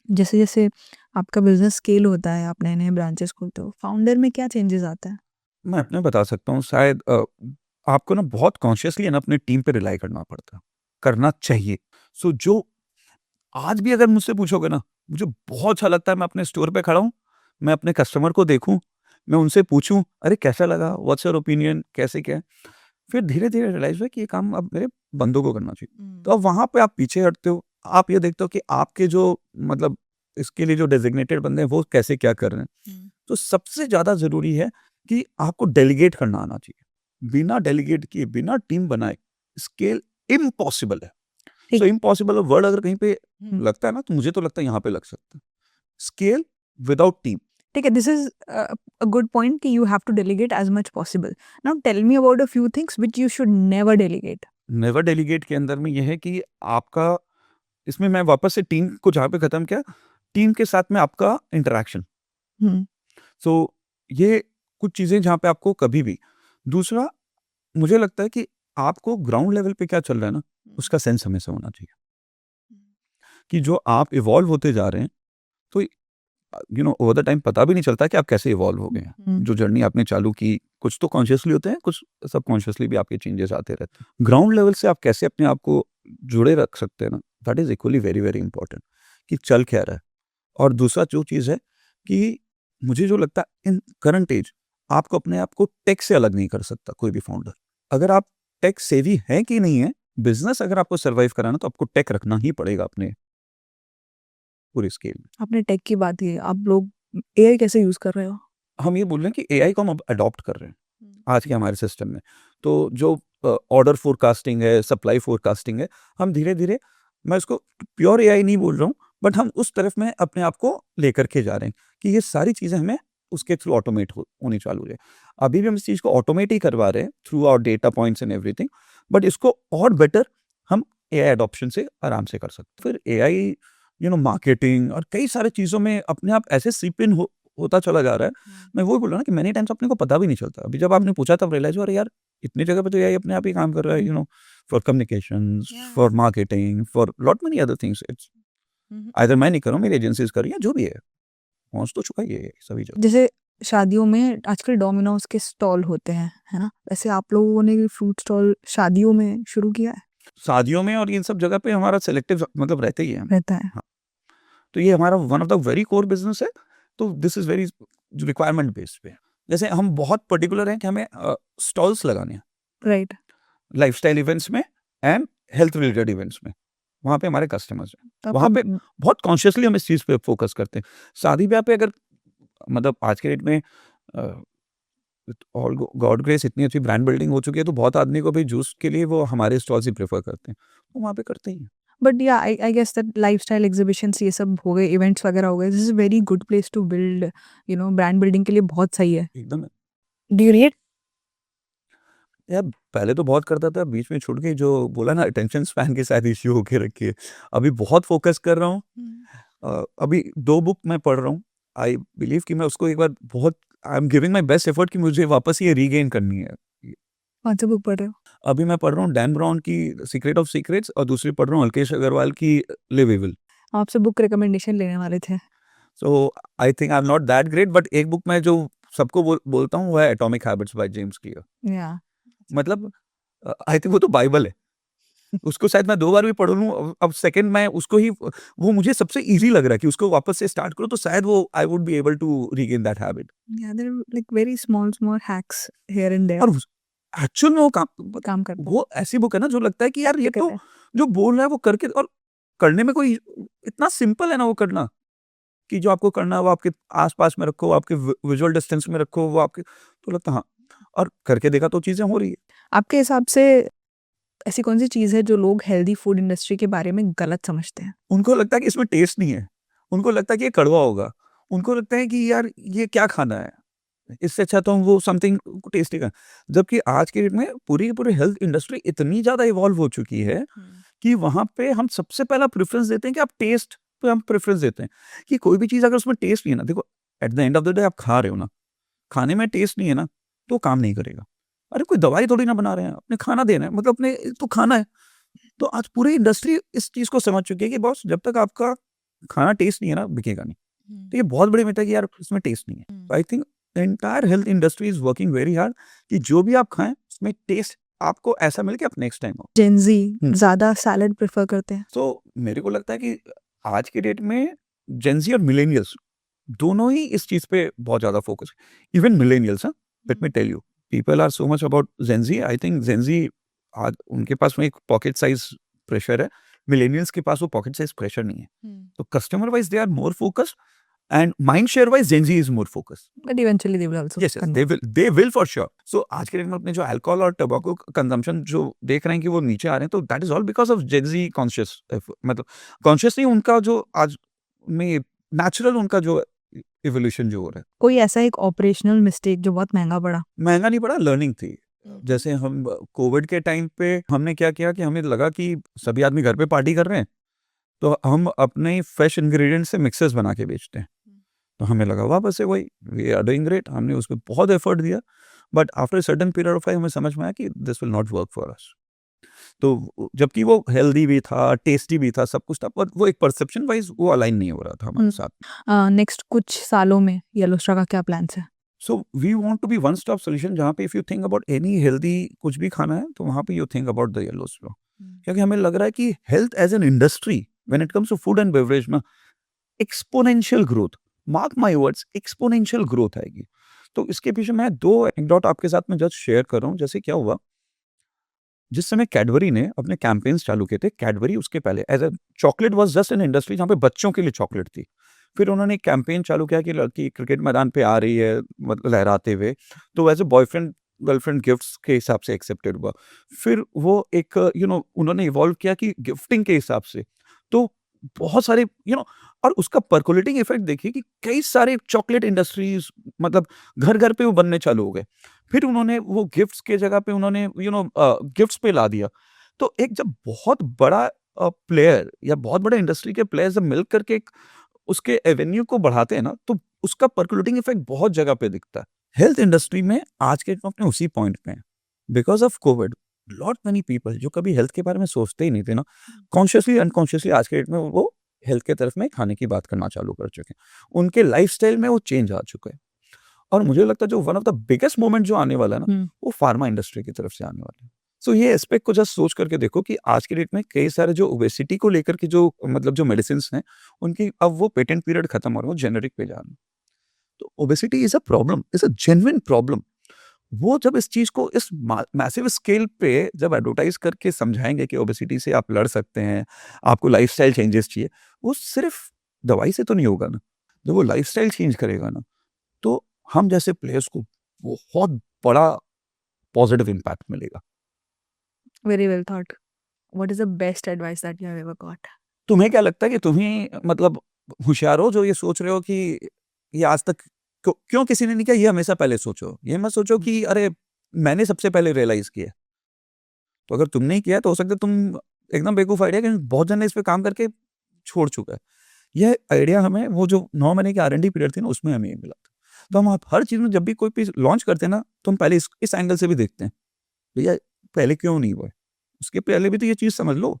जैसे जैसे आपका बिजनेस स्केल होता है, आप नए-नए ब्रांचेस खोलते हो, फाउंडर में क्या चेंजेस आता है? मैं अपने बता सकता हूँ शायद आपको ना बहुत कॉन्शियसली ना अपने टीम पे रिलाई करना पड़ता है, करना चाहिए। सो जो आज भी अगर मुझसे पूछोगे ना, मुझे बहुत अच्छा लगता है मैं अपने स्टोर पे खड़ा हूँ, मैं अपने कस्टमर को देखूँ, मैं उनसे पूछूँ, "अरे कैसा लगा? What's your opinion? कैसे क्या है?" फिर धीरे-धीरे रियलाइज़ हुआ कि ये काम अब मेरे बंदों को करना चाहिए। तो अब वहाँ पे आप पीछे हटते हो, आप ये देखते हो कि आपके जो मतलब इसके लिए जो डेज़िग्नेटेड बंदे हैं, वो कैसे क्या कर रहे हैं। तो सबसे ज़्यादा ज़रूरी है कि आपको डेलीगेट करना आना चाहिए। बिना डेलीगेट किए, बिना टीम बनाए स्केल इम्पॉसिबल है। ठीक। सो इम्पॉसिबल वर्ड अगर कहीं पे हुँ। लगता है ना, तो मुझे तो लगता है यहाँ पे लग सकता है। Scale without team. ठीक है, this is a good point कि you have to delegate as much possible. Now tell me about a few things which you should never delegate. Never delegate के अंदर में ये है कि आपका इसमें मैं वापस से टीम को जहाँ पे खत्म किया, टीम के साथ में आपका इंटरैक्शन। हुँ। सो ये कुछ चीज़ें जहाँ पे आपको कभी भी दूसरा मुझे लगता है कि आपको ग्राउंड लेवल पे क्या चल रहा है ना, उसका सेंस हमेशा होना चाहिए कि जो आप इवॉल्व होते जा रहे हैं, तो ओवर द टाइम पता भी नहीं चलता कि आप कैसे इवॉल्व हो गए हैं। हुँ। जो जर्नी आपने चालू की, कुछ तो कॉन्शियसली होते हैं, कुछ सबकॉन्शियसली भी आपके चेंजेस आते रहते हैं। ग्राउंड लेवल से आप कैसे अपने आप को जुड़े रख सकते हैं ना, that is equally very, very important कि चल क्या रहा है। और दूसरा जो चीज़ है कि मुझे जो लगता है इन करंट एज आपको अपने आप को टेक से अलग नहीं कर सकता कोई भी फाउंडर। अगर आप टेक सेवी हैं कि नहीं है, बिज़नेस अगर आपको सर्वाइव कराना है तो आपको टेक रखना ही पड़ेगा अपने पूरे स्केल में। आपने टेक की बात की, आप लोग एआई कैसे यूज़ कर रहे हो? हम ये बोल रहे हैं कि एआई को हम अब अडॉप्ट कर रहे हैं, हुँ। आज के हमारे सिस्टम में। तो जो ऑर्डर फोरकास्टिंग है, सप्लाई फोरकास्टिंग है, हम धीरे-धीरे मैं इसको प्योर एआई नहीं बोल रहा हूँ, बट हम उस तरफ में अपने आप को लेकर के जा रहे हैं कि ये सारी चीज़ें हमें उसके थ्रू ऑटोमेट होनी चालू है। अभी भी हम इस चीज़ को ऑटोमेट ही करवा रहे हैं through our data points and everything, but इसको और बेटर हम एआई एडॉप्शन से आराम से कर सकते हैं। फिर एआई मार्केटिंग और कई सारी चीज़ों में अपने आप ऐसे सीप इन होता चला जा रहा है। मैं वही बोल रहा हूँ ना कि मैनी टाइम्स अपने को पता भी नहीं चलता। अभी जब आपने पूछा तब रियलाइज़ हुआ अरे यार! इतनी जगह पे तो एआई अपने आप ही काम कर रहा है for communications, for marketing, for lot many other things. It's hmm, hmm. Either मैं नहीं कर रहा हूँ, मेरी एजेंसीज़ कर रही हैं, जो भी है। पहुँच तो चुका ही है सभी जगह। जैसे शादियों में आजकल डोमिनोज़ के स्टॉल होते हैं, है ना? वैसे आप लोगों ने भी फ्रूट स्टॉल शादियों में शुरू किया है? शादियों में और इन सब जगह पे हमारा सेलेक्टिव मतलब रहता ही है। रहता है। हाँ, तो ये हमारा one of the very core business है। तो this is very requirement based पे है। जैसे हम बहुत पर्टिकुलर हैं कि हमें स्टॉल्स लगाने हैं, राइट। लाइफ़स्टाइल इवेंट्स में एंड हेल्थ रिलेटेड इवेंट्स में। वहाँ पे हमारे कस्टमर्स हैं। तो आपका वहाँ पे बहुत कॉन्शियसली हम इस चीज़ पे फ़ोकस करते हैं। शादी-ब्याह पे अगर मतलब आज के डेट में अ, ऑल गॉड ग्रेस इतनी अच्छी ब्रांड बिल्डिंग हो चुकी है, तो बहुत आदमी को भी जूस के लिए वो हमारे स्टॉल्स ही प्रेफ़र करते हैं। तो वहाँ पे करते ही हैं। बट या I guess that lifestyle exhibitions ये सब हो गए, इवेंट्स वगैरह हो गए, this is a very good place to build, brand building के लिए बहुत सही है। एकदम डू यू रीड? यार पहले तो बहुत करता था, बीच में छूट गई जो बोला ना अटेंशन स्पैन के साथ इश्यू होके रखी है। अभी बहुत फ़ोकस कर रहा हूँ। हुँ। अभी 2 बुक मैं पढ़ रहा हूँ। आई बिलीव कि मैं उसको एक बार बहुत I am giving my best effort कि मुझे वापस ये रीगेन करनी है। कौन-सा बुक पढ़ रहे हो? अभी मैं पढ़ रहा हूँ डैन ब्राउन की सीक्रेट ऑफ सीक्रेट्स और दूसरी पढ़ रहा हूँ अल्केश अग्रवाल की लिव एविल। आपसे बुक रिकमेंडेशन लेने वाले थे। So I think I am not that great but एक बुक मैं जो सबको बोलता हूँ वो है atomic habits by James Clear. या मतलब आई थिंक वो तो बाइबल है। उसको शायद मैं 2 बार भी पढ़ लूँ अब सेकंड मैं उसको ही वो मुझे सबसे ईज़ी लग रहा है कि उसको वापस से स्टार्ट करो तो शायद वो I would be able to regain that habit. या there are like very small hacks here and there और एक्चुअल में वो काम करता है। वो ऐसी बुक है ना जो लगता है कि यार ये दिक्कत तो है। जो बोल रहा है वो करके और करने में कोई इतना सिंपल है ना वो करना, कि जो आपको करना है वो आपके आस-पास में रखो, आपके विजुअल डिस्टेंस में रखो, वो आपके तो लगता है हाँ, और करके देखा तो चीज़ें हो रही है। आपके हिसाब से ऐसी कौन-सी चीज़ है जो लोग हेल्दी फूड इंडस्ट्री के बारे में गलत समझते हैं? उनको लगता है कि इसमें टेस्ट नहीं है, उनको लगता है कि ये कड़वा होगा, उनको लगता है कि यार ये क्या खाना है? इससे अच्छा तो हम वो समथिंग टेस्टी का जबकि आज के डेट में पूरी की पूरी हेल्थ इंडस्ट्री इतनी ज़्यादा इवॉल्व हो चुकी है हुँ। कि वहाँ पे हम सबसे पहला प्रेफ़रेंस देते हैं कि आप टेस्ट पे हम प्रेफ़रेंस देते हैं, कि कोई भी चीज़ अगर उसमें टेस्ट नहीं है ना देखो at the end of the day आप खा रहे हो ना, खाने में टेस्ट नहीं है ना, तो काम नहीं करेगा। अरे कोई दवाई थोड़ी ना बना रहे हैं, अपने खाना दे रहे हैं मतलब अपने तो खाना है। तो आज पूरी इंडस्ट्री इस चीज़ को समझ चुकी है कि बॉस जब तक आपका खाना टेस्ट नहीं है ना, बिकेगा नहीं। तो ये बहुत बड़ी मिथ है कि यार इसमें टेस्ट नहीं है। I think entire health industry is working very hard कि जो भी आप खाएं उसमें टेस्ट आपको ऐसा मिले कि आप नेक्स्ट टाइम हो। जेंजी हम्म। ज़्यादा सैलड प्रेफर करते हैं। तो मेरे को लगता है कि आज के डेट में जेंजी और मिलेनियल्स दोनों ही इस चीज पे बहुत ज्यादा फोकस है। Even millennials, let me tell you, people are so much about Gen Z. I think Gen Z आज उनके पास में एक पॉकेट साइज प्रेशर है, मिलेनियल्स के पास वो पॉकेट साइज प्रेशर नहीं है। तो customer wise they are more focused and mind share wise Gen Z is more focused. But eventually they will also Yes, they will for sure. So आज के दिन में अपने जो अल्कोहल और टबैको कंजम्पशन जो देख रहे हैं कि वो नीचे आ रहे हैं, तो that is all because of Gen Z conscious, मतलब कॉन्शियस नहीं, उनका जो आज में नेचुरल उनका जो इवोल्यूशन जो हो रहा है। कोई ऐसा एक ऑपरेशनल मिस्टेक जो बहुत महंगा पड़ा? महंगा नहीं पड़ा, लर्निंग थी। जैसे हम कोविड के टाइम पे हमने क्या किया कि हमें लगा कि सभी आदमी घर पे पार्टी कर रहे हैं, तो हम अपने फ्रेश इंग्रेडिएंट से मिक्सेस बना के बेचते हैं। तो हमें लगा वापस से वही वी आर डूइंग ग्रेट, हमने उस पर बहुत एफर्ट दिया, but after certain period of time हमें समझ में आया कि this will not work for us. तो जबकि वो हेल्दी भी था, टेस्टी भी था, सब कुछ था, पर वो एक परसेप्शन वाइज वो अलाइन नहीं हो रहा था हमारे साथ। नेक्स्ट कुछ सालों में येलो स्टार का क्या प्लान्स है? So we want to be one stop solution, जहाँ पे if you think about any healthy कुछ भी खाना है तो वहाँ पे you think about the yellow star. क्योंकि हमें लग रहा है कि health as an industry when it comes to food and beverage में exponential growth, mark my words, exponential growth आएगी। तो इसके पीछे मैं 2 एनेक्डोट आपके साथ में जस्ट शेयर कर रहा हूँ। जैसे क्या हुआ, जिस समय कैडबरी ने अपने कैंपेन्स चालू किए थे, कैडबरी उसके पहले as a chocolate was just an industry जहाँ पे बच्चों के लिए चॉकलेट थी। फिर उन्होंने एक कैंपेन चालू किया कि लड़की क्रिकेट मैदान पे आ रही है मतलब लहराते हुए, तो as a boyfriend girlfriend gifts के हिसाब से एक्सेप्टेड हुआ। फिर वो एक उन्होंने इवॉल्व किया कि गिफ्टिंग के हिसाब से, तो बहुत सारे और उसका पर्कोलेटिंग इफेक्ट देखिए कि कई सारे चॉकलेट इंडस्ट्रीज मतलब घर घर पे वो बनने चालू हो गए। फिर उन्होंने वो गिफ्ट्स के जगह पे उन्होंने गिफ्ट्स पे ला दिया। तो एक जब बहुत बड़ा प्लेयर या बहुत बड़े इंडस्ट्री के प्लेयर्स जब मिल करके एक उसके एवेन्यू को बढ़ाते हैं ना, तो उसका पर्कुलेटिंग इफेक्ट बहुत जगह पे दिखता है। हेल्थ इंडस्ट्री में आज के वक्त में उसी पॉइंट पे है। Because of Covid lot many people जो कभी हेल्थ के बारे में सोचते ही नहीं थे ना, कॉन्शियसली अनकॉन्शियसली आज के डेट में वो हेल्थ के तरफ में खाने की बात करना चालू कर चुके हैं। उनके लाइफस्टाइल में वो चेंज आ चुका है। और मुझे लगता है जो one of the biggest moment जो आने वाला है ना, वो फार्मा इंडस्ट्री की तरफ से आने वाला है। सो ये एस्पेक्ट को जस्ट सोच करके देखो कि आज के डेट में कई सारे जो ओबेसिटी को लेकर के जो मतलब जो मेडिसिन हैं, उनकी अब वो पेटेंट पीरियड खत्म हो रहा है, वो जेनेरिक पे जा रहे हैं। तो obesity is a problem, is a genuine problem. वो जब इस चीज को इस मैसिव स्केल पे जब एडवर्टाइज करके समझाएंगे कि ओबेसिटी से आप लड़ सकते हैं, आपको लाइफस्टाइल चेंजेस चाहिए, वो सिर्फ दवाई से तो नहीं होगा ना। जब वो लाइफस्टाइल चेंज करेगा ना, तो हम जैसे प्लेयर्स को बहुत बड़ा पॉजिटिव इम्पैक्ट मिलेगा। Very well thought. What is the best advice that you have ever got? तुम्हें क्या लगता है कि तुम ही मतलब होशियार हो जो ये सोच रहे हो कि ये आज तक क्यों किसी ने नहीं किया, ये हमेशा पहले सोचो। ये मत सोचो कि अरे मैंने सबसे पहले रियलाइज किया। तो अगर तुमने ही किया तो हो सकता है तुम एकदम बेवकूफ आइडिया, क्योंकि बहुत जन ने इस पे काम करके छोड़ चुका है। यह आइडिया हमें वो जो 9 महीने की R&D पीरियड थी ना, उसमें हमें ये मिला था। तो हम आप हर चीज में जब भी कोई चीज लॉन्च करते हैं ना, तो हम पहले इस एंगल से भी देखते हैं, भैया पहले क्यों नहीं हुआ है? उसके पहले भी तो ये चीज समझ लो।